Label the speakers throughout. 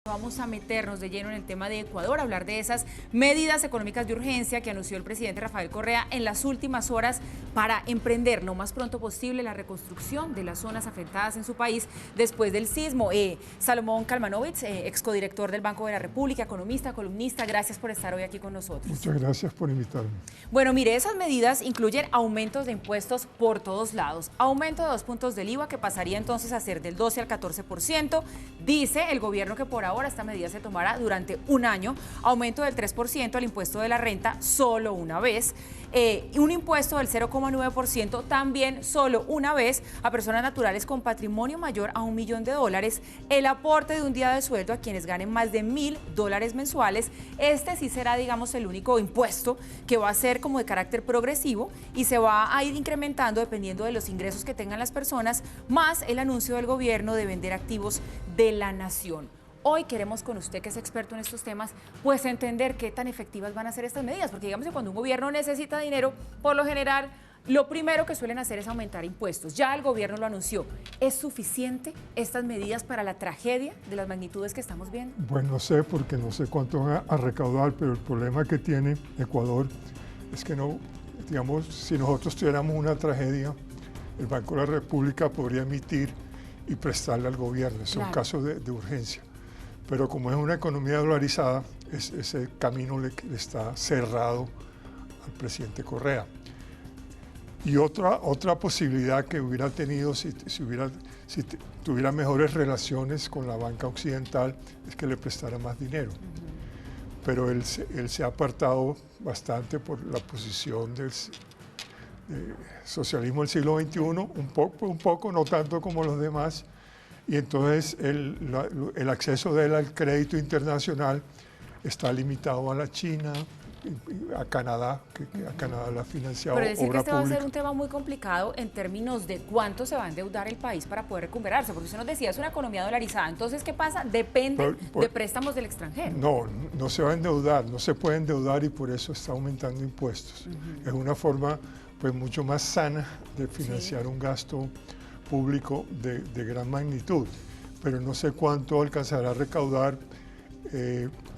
Speaker 1: Vamos a meternos de lleno en el tema de Ecuador, hablar de esas medidas económicas de urgencia que anunció el presidente Rafael Correa en las últimas horas para emprender lo más pronto posible la reconstrucción de las zonas afectadas en su país después del sismo. Salomón Kalmanovitz, excodirector del Banco de la República, economista, columnista, gracias por estar hoy aquí con nosotros.
Speaker 2: Muchas gracias por invitarme.
Speaker 1: Bueno, mire, esas medidas incluyen aumentos de impuestos por todos lados. Aumento de 2 puntos del IVA que pasaría entonces a ser del 12 al 14%. Dice el gobierno que por ahora esta medida se tomará durante un año. Aumento del 3% al impuesto de la renta solo una vez. Un impuesto del 0,9% también solo una vez a personas naturales con patrimonio mayor a $1 millón. El aporte de un día de sueldo a quienes ganen más de $1.000 mensuales. Este sí será, digamos, el único impuesto que va a ser como de carácter progresivo y se va a ir incrementando dependiendo de los ingresos que tengan las personas, más el anuncio del gobierno de vender activos de la nación. Hoy queremos con usted, que es experto en estos temas, pues entender qué tan efectivas van a ser estas medidas, porque digamos que cuando un gobierno necesita dinero, por lo general, lo primero que suelen hacer es aumentar impuestos. Ya el gobierno lo anunció. ¿Es suficiente estas medidas para la tragedia de las magnitudes que estamos viendo?
Speaker 2: Bueno, no sé, porque no sé cuánto van a recaudar, pero el problema que tiene Ecuador es que no, digamos, si nosotros tuviéramos una tragedia, el Banco de la República podría emitir y prestarle al gobierno. Es un caso de urgencia. Pero como es una economía dolarizada, ese camino le está cerrado al presidente Correa. Y otra posibilidad que hubiera tenido si tuviera mejores relaciones con la banca occidental es que le prestara más dinero. Pero él se ha apartado bastante por la posición del socialismo del siglo XXI, un poco, no tanto como los demás. Y entonces el acceso de él al crédito internacional está limitado a la China, a Canadá, que a Canadá la ha financiado obra pública.
Speaker 1: Pero decir que este va a ser un tema muy complicado en términos de cuánto se va a endeudar el país para poder recuperarse, porque usted nos decía, es una economía dolarizada. Entonces, ¿qué pasa? Depende de préstamos del extranjero.
Speaker 2: No se va a endeudar, no se puede endeudar y por eso está aumentando impuestos. Es una forma pues mucho más sana de financiar un gasto público de gran magnitud, pero no sé cuánto alcanzará a recaudar,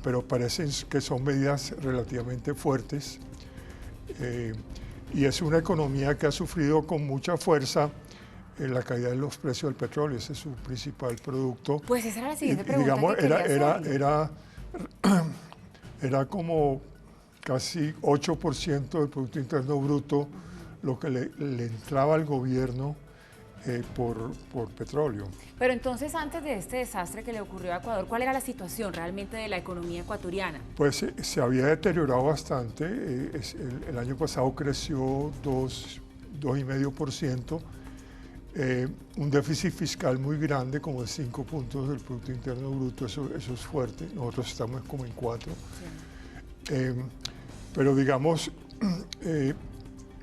Speaker 2: pero parecen que son medidas relativamente fuertes, y es una economía que ha sufrido con mucha fuerza la caída de los precios del petróleo. Ese es su principal producto.
Speaker 1: Pues esa era la siguiente pregunta.
Speaker 2: Digamos, era como casi 8% del Producto Interno Bruto lo que le entraba al gobierno por petróleo.
Speaker 1: Pero entonces, antes de este desastre que le ocurrió a Ecuador, ¿cuál era la situación realmente de la economía ecuatoriana?
Speaker 2: Pues se había deteriorado bastante. El año pasado creció 2,5%, un déficit fiscal muy grande, como de 5 puntos del Producto Interno Bruto, eso es fuerte. Nosotros estamos como en 4. Sí. Pero digamos,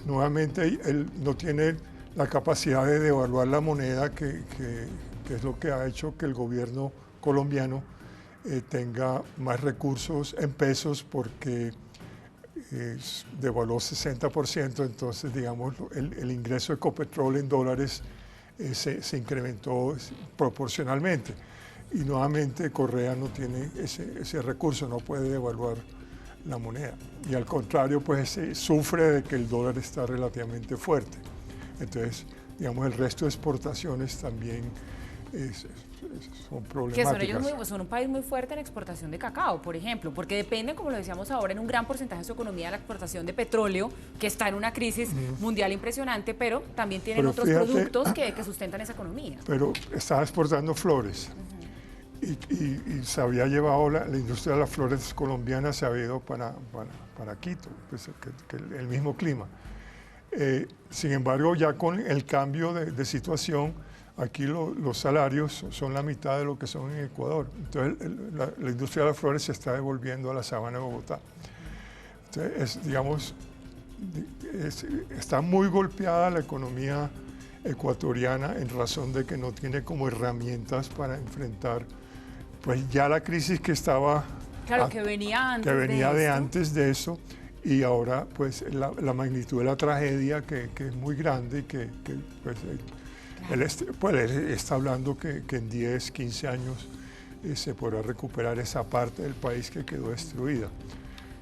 Speaker 2: nuevamente él no tiene la capacidad de devaluar la moneda, que es lo que ha hecho que el gobierno colombiano tenga más recursos en pesos, porque devaluó 60%, entonces digamos el ingreso de Ecopetrol en dólares se incrementó proporcionalmente. Y nuevamente Correa no tiene ese recurso, no puede devaluar la moneda. Y al contrario, pues sufre de que el dólar está relativamente fuerte. Entonces, digamos, el resto de exportaciones también son problemáticas.
Speaker 1: Que son un país muy fuerte en exportación de cacao, por ejemplo, porque dependen, como lo decíamos ahora, en un gran porcentaje de su economía de la exportación de petróleo, que está en una crisis mundial impresionante, pero también tienen otros productos que sustentan esa economía.
Speaker 2: Pero estaba exportando flores. Y se había llevado la industria de las flores colombianas, se había ido para Quito, pues, que el mismo clima. Sin embargo, ya con el cambio de situación, aquí los salarios son la mitad de lo que son en Ecuador. Entonces, la industria de las flores se está devolviendo a la sabana de Bogotá. Entonces, digamos, está muy golpeada la economía ecuatoriana en razón de que no tiene como herramientas para enfrentar pues ya la crisis que estaba...
Speaker 1: Claro, que venía
Speaker 2: antes de eso. Y ahora pues la magnitud de la tragedia que es muy grande y que pues, él está hablando que en 10, 15 años se podrá recuperar esa parte del país que quedó destruida.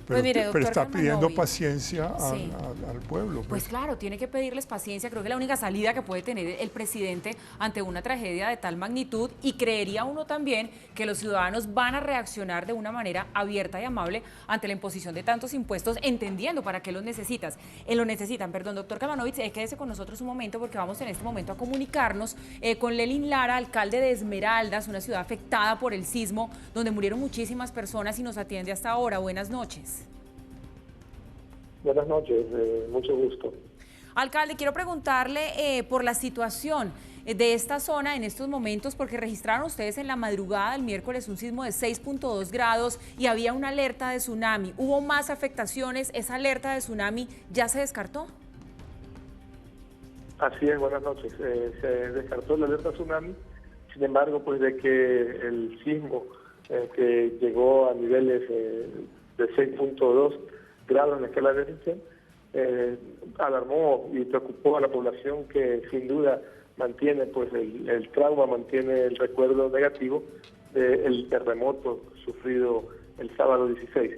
Speaker 1: Pues mire,
Speaker 2: Pero está
Speaker 1: doctor
Speaker 2: pidiendo
Speaker 1: Kalmanovic,
Speaker 2: paciencia
Speaker 1: sí,
Speaker 2: al pueblo.
Speaker 1: pues claro, tiene que pedirles paciencia. Creo que la única salida que puede tener el presidente ante una tragedia de tal magnitud, y creería uno también que los ciudadanos van a reaccionar de una manera abierta y amable ante la imposición de tantos impuestos, entendiendo para qué los necesitan. Perdón, doctor Kalmanovic, quédese con nosotros un momento porque vamos en este momento a comunicarnos con Lelin Lara, alcalde de Esmeraldas, una ciudad afectada por el sismo, donde murieron muchísimas personas y nos atiende hasta ahora. Buenas noches.
Speaker 3: Buenas noches, mucho gusto.
Speaker 1: Alcalde, quiero preguntarle por la situación de esta zona en estos momentos, porque registraron ustedes en la madrugada del miércoles un sismo de 6.2 grados y había una alerta de tsunami. ¿Hubo más afectaciones? ¿Esa alerta de tsunami ya se descartó?
Speaker 3: Así es, buenas noches. Se descartó la alerta tsunami, sin embargo, pues de que el sismo que llegó a niveles de 6.2 grados en la escala de Richter, alarmó y preocupó a la población, que sin duda mantiene pues el trauma, mantiene el recuerdo negativo del terremoto sufrido el sábado 16.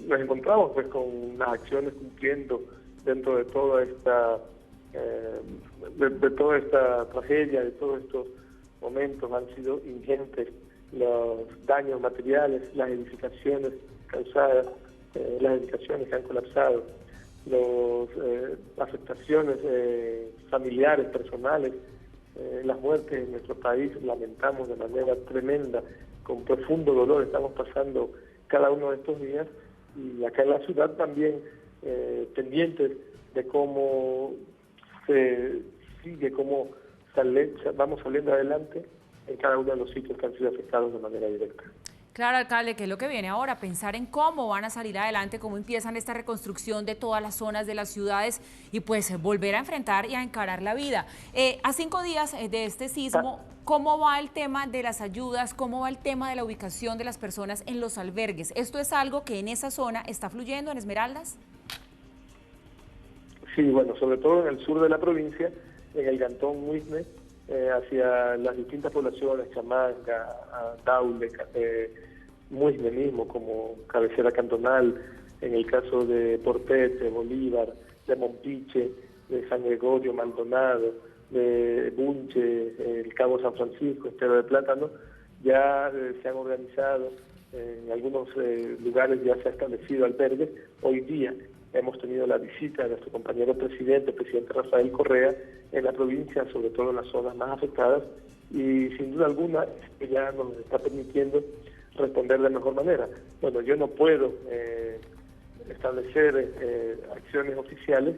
Speaker 3: Nos encontramos pues con las acciones cumpliendo dentro de toda esta de toda esta tragedia, de todos estos momentos. Han sido ingentes los daños materiales, las edificaciones causadas, las edificaciones que han colapsado, las afectaciones familiares, personales, las muertes en nuestro país. Lamentamos de manera tremenda, con profundo dolor estamos pasando cada uno de estos días, y acá en la ciudad también pendientes de cómo se sigue, cómo vamos saliendo adelante en cada uno de los sitios que han sido afectados de manera directa.
Speaker 1: Claro, alcalde, ¿qué es lo que viene ahora? Pensar en cómo van a salir adelante, cómo empiezan esta reconstrucción de todas las zonas de las ciudades y pues volver a enfrentar y a encarar la vida. A 5 días de este sismo, ¿cómo va el tema de las ayudas? ¿Cómo va el tema de la ubicación de las personas en los albergues? ¿Esto es algo que en esa zona está fluyendo, en Esmeraldas?
Speaker 3: Sí, bueno, sobre todo en el sur de la provincia, en el cantón Muisne, hacia las distintas poblaciones, Chamanga, Daule, Muisne mismo como cabecera cantonal, en el caso de Portete, Bolívar, de Mompiche, de San Gregorio, Maldonado, de Bunche, el Cabo San Francisco, Estero de Plátano, ya se han organizado, en algunos lugares ya se ha establecido albergues. Hoy día hemos tenido la visita de nuestro compañero presidente, el presidente Rafael Correa, en la provincia, sobre todo en las zonas más afectadas, y sin duda alguna ya nos está permitiendo responder de mejor manera. Bueno, yo no puedo establecer acciones oficiales,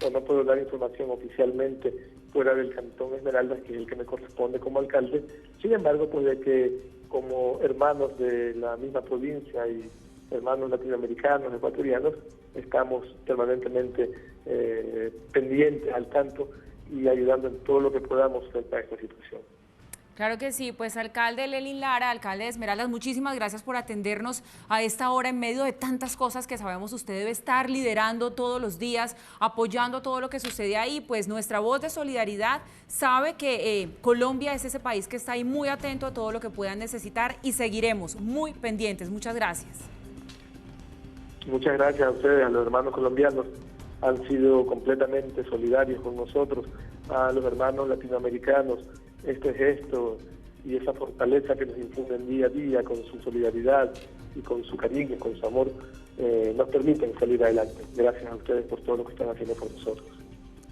Speaker 3: o no puedo dar información oficialmente fuera del Cantón Esmeraldas, que es el que me corresponde como alcalde. Sin embargo, pues de que como hermanos de la misma provincia y hermanos latinoamericanos, ecuatorianos, estamos permanentemente pendientes, al tanto, y ayudando en todo lo que podamos frente a esta situación.
Speaker 1: Claro que sí, pues alcalde Lelin Lara, alcalde de Esmeraldas, muchísimas gracias por atendernos a esta hora en medio de tantas cosas que sabemos usted debe estar liderando todos los días, apoyando todo lo que sucede ahí. Pues nuestra voz de solidaridad sabe que Colombia es ese país que está ahí muy atento a todo lo que puedan necesitar, y seguiremos muy pendientes. Muchas gracias.
Speaker 3: Muchas gracias a ustedes, a los hermanos colombianos. Han sido completamente solidarios con nosotros, a los hermanos latinoamericanos. Este gesto y esa fortaleza que nos infunden día a día con su solidaridad y con su cariño, con su amor, nos permiten salir adelante. Gracias a ustedes por todo lo que están haciendo por nosotros.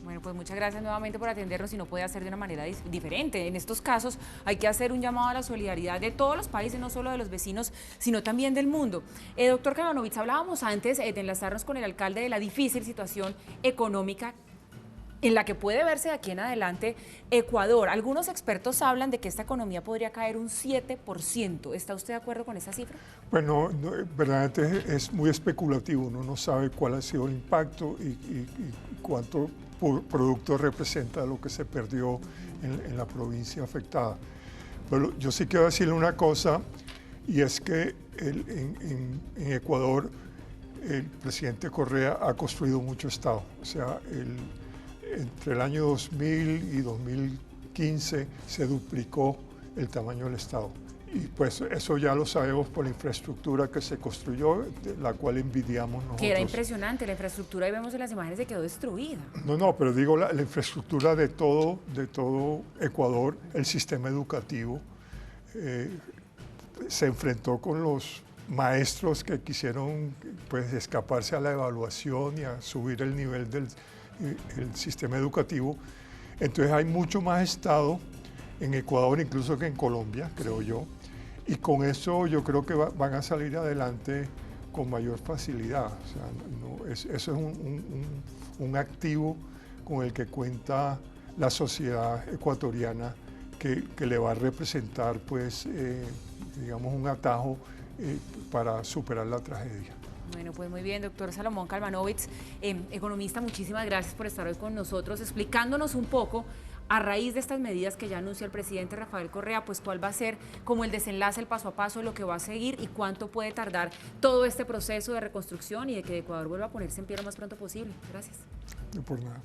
Speaker 1: Bueno, pues muchas gracias nuevamente por atendernos, y no puede hacer de una manera diferente. En estos casos hay que hacer un llamado a la solidaridad de todos los países, no solo de los vecinos, sino también del mundo. Doctor Kalmanovic, hablábamos antes de enlazarnos con el alcalde de la difícil situación económica en la que puede verse de aquí en adelante Ecuador. Algunos expertos hablan de que esta economía podría caer un 7%. ¿Está usted de acuerdo con esa cifra?
Speaker 2: Bueno, verdaderamente es muy especulativo. Uno no sabe cuál ha sido el impacto y cuánto producto representa lo que se perdió en la provincia afectada. Pero yo sí quiero decirle una cosa, y es que en Ecuador el presidente Correa ha construido mucho Estado. O sea, entre el año 2000 y 2015 se duplicó el tamaño del Estado. Y pues eso ya lo sabemos por la infraestructura que se construyó, de la cual envidiamos nosotros.
Speaker 1: Que era impresionante, la infraestructura, ahí vemos en las imágenes, se quedó destruida.
Speaker 2: No, pero digo la infraestructura de todo Ecuador, el sistema educativo, se enfrentó con los maestros que quisieron pues escaparse a la evaluación y a subir el nivel del el sistema educativo. Entonces hay mucho más Estado en Ecuador incluso que en Colombia, creo yo. Y con eso yo creo que van a salir adelante con mayor facilidad. O sea, eso es un activo con el que cuenta la sociedad ecuatoriana que le va a representar, pues, digamos, un atajo para superar la tragedia.
Speaker 1: Bueno, pues muy bien, doctor Salomón Kalmanovitz, economista, muchísimas gracias por estar hoy con nosotros, explicándonos un poco, a raíz de estas medidas que ya anunció el presidente Rafael Correa, pues cuál va a ser como el desenlace, el paso a paso de lo que va a seguir y cuánto puede tardar todo este proceso de reconstrucción y de que Ecuador vuelva a ponerse en pie lo más pronto posible. Gracias.
Speaker 2: No por nada.